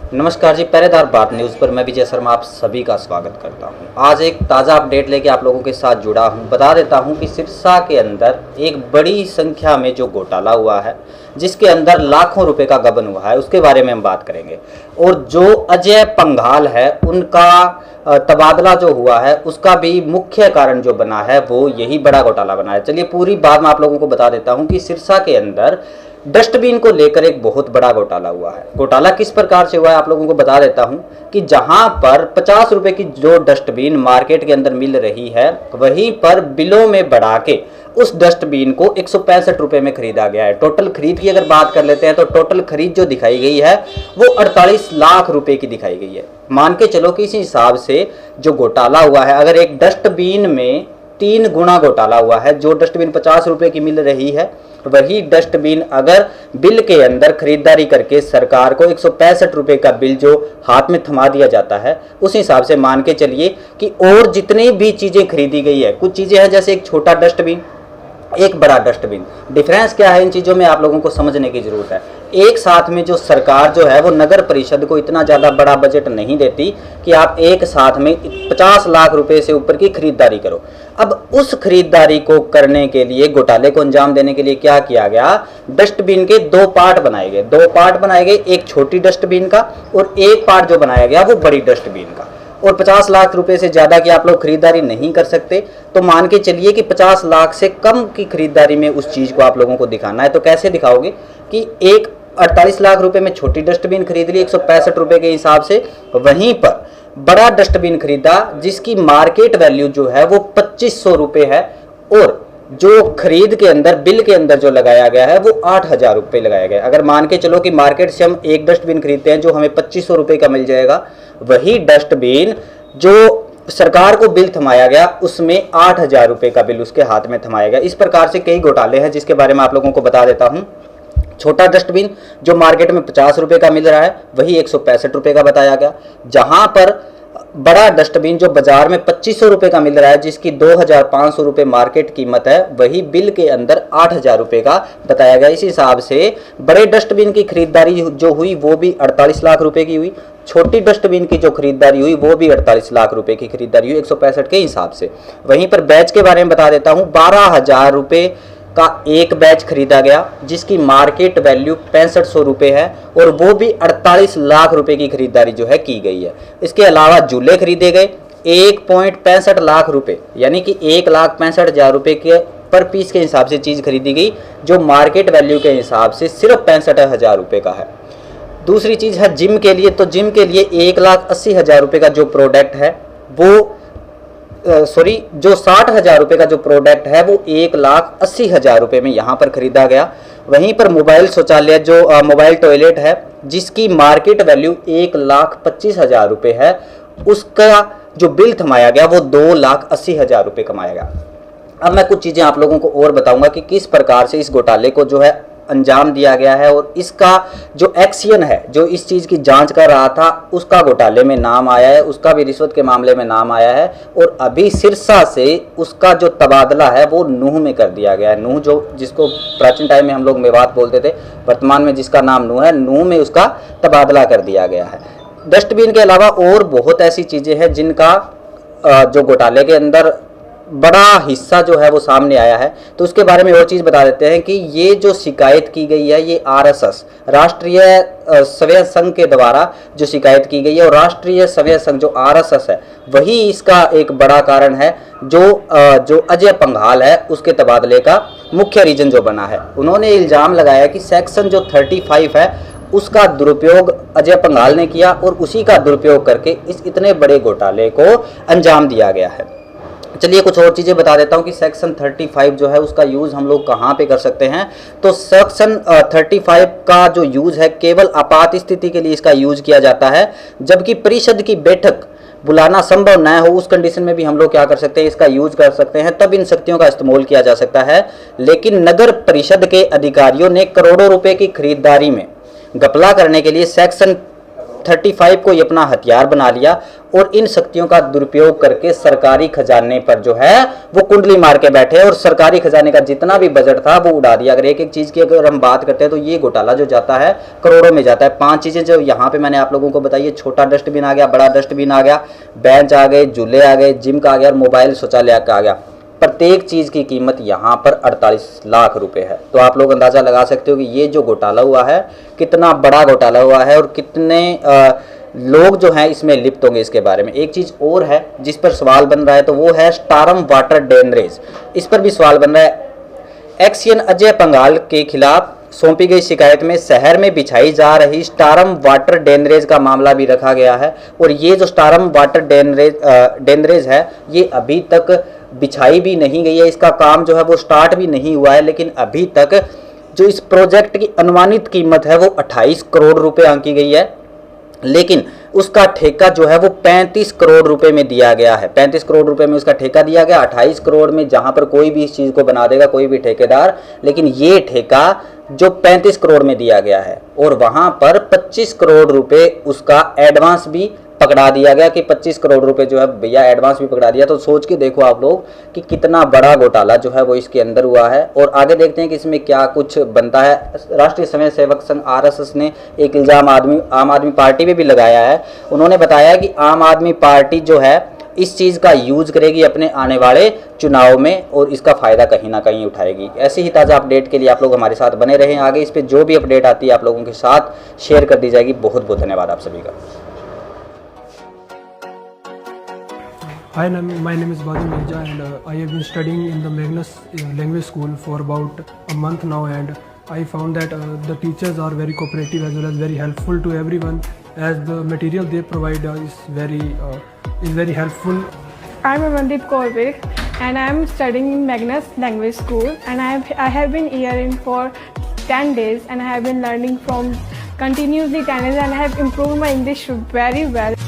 नमस्कार जी, पहरेदार बात न्यूज़ पर मैं विजय शर्मा आप सभी का स्वागत करता हूं। आज एक ताज़ा अपडेट लेके आप लोगों के साथ जुड़ा हूं। बता देता हूं कि सिरसा के अंदर एक बड़ी संख्या में जो घोटाला हुआ है, जिसके अंदर लाखों रुपए का गबन हुआ है, उसके बारे में हम बात करेंगे। और जो अजय पंघाल है, उनका तबादला जो हुआ है, उसका भी मुख्य कारण जो बना है वो यही बड़ा घोटाला बना है। चलिए पूरी बात मैं आप लोगों को बता देता हूं कि सिरसा के अंदर डस्टबिन को लेकर एक बहुत बड़ा घोटाला हुआ है। घोटाला किस प्रकार से हुआ है आप लोगों को बता देता हूं कि जहां पर 50 रुपए की जो डस्टबिन मार्केट के अंदर मिल रही है, वहीं पर बिलों में बढ़ा के उस डस्टबिन को 165 रुपए में खरीदा गया है। टोटल खरीद की अगर बात कर लेते हैं तो टोटल खरीद जो दिखाई गई है वो 48 लाख रुपए की दिखाई गई है। मान के चलो कि इस हिसाब से जो घोटाला हुआ है, अगर एक डस्टबिन में 3 गुना घोटाला हुआ है, जो डस्टबिन 50 रुपए की मिल रही है, वही डस्टबिन अगर बिल के अंदर खरीदारी करके सरकार को 165 रुपए का बिल जो हाथ में थमा दिया जाता है, उस हिसाब से मान के चलिए कि और जितनी भी चीजें खरीदी गई है, कुछ चीजें हैं जैसे एक छोटा डस्टबिन, एक बड़ा डस्टबिन, डिफरेंस क्या है इन चीज़ों में आप लोगों को समझने की जरूरत है। एक साथ में जो सरकार जो है वो नगर परिषद को इतना ज़्यादा बड़ा बजट नहीं देती कि आप एक साथ में 50 लाख रुपए से ऊपर की खरीदारी करो। अब उस खरीदारी को करने के लिए, घोटाले को अंजाम देने के लिए क्या किया गया, डस्टबिन के 2 पार्ट बनाए गए। 2 पार्ट बनाए गए, एक छोटी डस्टबिन का और एक पार्ट जो बनाया गया वो बड़ी डस्टबिन का। और 50 लाख रुपए से ज़्यादा की आप लोग खरीदारी नहीं कर सकते, तो मान के चलिए कि 50 लाख से कम की खरीदारी में उस चीज़ को आप लोगों को दिखाना है। तो कैसे दिखाओगे कि एक 48 लाख रुपए में छोटी डस्टबिन खरीद ली 165 रुपए के हिसाब से, वहीं पर बड़ा डस्टबिन खरीदा जिसकी मार्केट वैल्यू जो है वो 2500 रुपये है, और जो खरीद के अंदर बिल के अंदर जो लगाया गया है वो 8000 रुपये लगाया गया। अगर मान के चलो कि मार्केट से हम एक डस्टबिन खरीदते हैं जो हमें 2500 रुपये का मिल जाएगा, वही डस्टबिन जो सरकार को बिल थमाया गया उसमें 8000 रुपये का बिल उसके हाथ में थमाया गया। इस प्रकार से कई घोटाले हैं जिसके बारे में आप लोगों को बता देता हूं। छोटा डस्टबिन जो मार्केट में 50 रुपये का मिल रहा है, वही 165 रुपये का बताया गया। जहां पर बड़ा डस्टबिन जो बाजार में 2500 रुपये का मिल रहा है, जिसकी 2500 रुपये मार्केट कीमत है, वही बिल के अंदर 8000 रुपये का बताया गया। इस हिसाब से बड़े डस्टबिन की खरीदारी जो हुई वो भी 48 लाख रुपए की हुई, छोटी डस्टबिन की जो खरीदारी हुई वो भी 48 लाख रुपए की खरीदारी हुई 165 के हिसाब से। वहीं पर बैच के बारे में बता देता हूँ, 12,000 रुपये का एक बैच खरीदा गया जिसकी मार्केट वैल्यू 6500 रुपये है, और वो भी 48 लाख रुपए की खरीदारी जो है की गई है। इसके अलावा झूले खरीदे गए 1.65 लाख रुपए, यानी कि 1,65,000 रुपये के पर पीस के हिसाब से चीज़ खरीदी गई, जो मार्केट वैल्यू के हिसाब से सिर्फ 65,000 रुपये का है। दूसरी चीज़ है जिम के लिए, तो जिम के लिए 1,80,000 रुपये का जो प्रोडक्ट है वो जो 60,000 रुपये का जो प्रोडक्ट है वो 1,80,000 रुपये में यहाँ पर खरीदा गया। वहीं पर मोबाइल शौचालय जो मोबाइल टॉयलेट है, जिसकी मार्केट वैल्यू 1,25,000 रुपये है, उसका जो बिल थमाया गया वो 2,80,000 रुपये कमाया गया। अब मैं कुछ चीज़ें आप लोगों को और बताऊंगा कि किस प्रकार से इस घोटाले को जो है अंजाम दिया गया है, और इसका जो एक्शन है, जो इस चीज़ की जांच कर रहा था, उसका घोटाले में नाम आया है, उसका भी रिश्वत के मामले में नाम आया है, और अभी सिरसा से उसका जो तबादला है वो नूह में कर दिया गया है। नूह जो जिसको प्राचीन टाइम में हम लोग मेवात बोलते थे, वर्तमान में जिसका नाम नूह है, नूह में उसका तबादला कर दिया गया है। डस्टबिन के अलावा और बहुत ऐसी चीज़ें हैं जिनका जो घोटाले के अंदर बड़ा हिस्सा जो है वो सामने आया है। तो उसके बारे में और चीज़ बता देते हैं कि ये जो शिकायत की गई है ये आरएसएस राष्ट्रीय स्वयं संघ के द्वारा जो शिकायत की गई है, और राष्ट्रीय स्वयं संघ जो आरएसएस है वही इसका एक बड़ा कारण है। जो अजय पंघाल है उसके तबादले का मुख्य रीजन जो बना है, उन्होंने इल्ज़ाम लगाया कि सेक्शन जो 35 है उसका दुरुपयोग अजय पंघाल ने किया, और उसी का दुरुपयोग करके इस इतने बड़े घोटाले को अंजाम दिया गया है। चलिए कुछ और चीज़ें बता देता हूँ कि सेक्शन 35 जो है उसका यूज़ हम लोग कहाँ पे कर सकते हैं। तो सेक्शन 35 का जो यूज़ है केवल आपात स्थिति के लिए इसका यूज़ किया जाता है, जबकि परिषद की बैठक बुलाना संभव न हो उस कंडीशन में भी हम लोग क्या कर सकते हैं, इसका यूज़ कर सकते हैं, तब इन शक्तियों का इस्तेमाल किया जा सकता है। लेकिन नगर परिषद के अधिकारियों ने करोड़ों रुपये की खरीदारी में घपला करने के लिए सेक्शन 35 को ये अपना हथियार बना लिया और इन शक्तियों का दुरुपयोग करके सरकारी खजाने पर जो है वो कुंडली मार के बैठे और सरकारी खजाने का जितना भी बजट था वो उड़ा दिया। अगर एक एक चीज की अगर हम बात करते हैं तो ये घोटाला जो जाता है करोड़ों में जाता है। 5 चीजें जो यहाँ पे मैंने आप लोगों को बताई, छोटा डस्टबिन आ गया, बड़ा डस्टबिन आ गया, बेंच आ गए, झूले आ गए, जिम का आ गया और मोबाइल शौचालय का आ गया। प्रत्येक चीज की कीमत यहाँ पर 48 लाख रुपए है। तो आप लोग अंदाजा लगा सकते हो कि ये जो घोटाला हुआ है कितना बड़ा घोटाला हुआ है और कितने लोग जो हैं इसमें लिप्त होंगे इसके बारे में। एक चीज और है जिस पर सवाल बन रहा है तो वो है स्टारम वाटर ड्रेनेज। इस पर भी सवाल बन रहा है। एक्सियन अजय पंघाल के खिलाफ सौंपी गई शिकायत में शहर में बिछाई जा रही स्टारम वाटर ड्रेनेज का मामला भी रखा गया है और ये जो स्टारम वाटर ड्रेनेज है ये अभी तक बिछाई भी नहीं गई है, इसका काम जो है वो स्टार्ट भी नहीं हुआ है। लेकिन अभी तक जो इस प्रोजेक्ट की अनुमानित कीमत है वो 28 करोड़ रुपए आंकी गई है, लेकिन उसका ठेका जो है वो 35 करोड़ रुपए में दिया गया है। 35 करोड़ रुपए में उसका ठेका दिया गया, 28 करोड़ में जहां पर कोई भी इस चीज को बना देगा कोई भी ठेकेदार, लेकिन ये ठेका जो 35 करोड़ में दिया गया है और वहां पर 25 करोड़ रुपए उसका एडवांस भी पकड़ा दिया गया कि 25 करोड़ रुपए जो है भैया एडवांस भी पकड़ा दिया। तो सोच के देखो आप लोग कि कितना बड़ा घोटाला जो है वो इसके अंदर हुआ है। और आगे देखते हैं कि इसमें क्या कुछ बनता है। राष्ट्रीय स्वयं सेवक संघ RSS ने एक इल्ज़ाम आम आदमी पार्टी पे भी लगाया है। उन्होंने बताया कि आम आदमी पार्टी जो है इस चीज़ का यूज करेगी अपने आने वाले चुनाव में और इसका फ़ायदा कहीं ना कहीं उठाएगी। ऐसी ही ताज़ा अपडेट के लिए आप लोग हमारे साथ बने रहें। आगे इस पर जो भी अपडेट आती है आप लोगों के साथ शेयर कर दी जाएगी। बहुत बहुत धन्यवाद आप सभी का। Hi, my name is Badal Mirza and I have been studying in the Magnus language school for about a month now, and I found that the teachers are very cooperative as well as very helpful to everyone, as the material they provide is very helpful. I'm Amandeep Kaurbek and I am studying in Magnus language school, and I have been here for 10 days and I have been learning from continuously 10 days and I have improved my English very well.